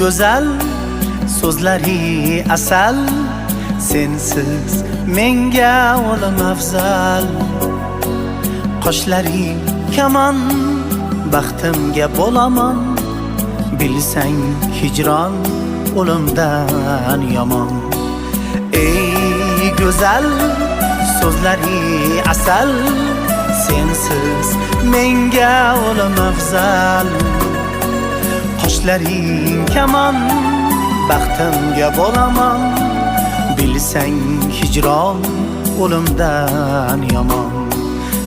go'zal, so'zlari asal, sensiz menga o'lim afzal. Qoshlaring kaman, baxtimga bo'laman, bilsang hijron o'limdan yomon. Ey go'zal, so'zlari asal, sensiz menga o'lim afzal. Qoshlaring kaman, baxtimga bo'laman, bilsang hijron o'limdan yomon.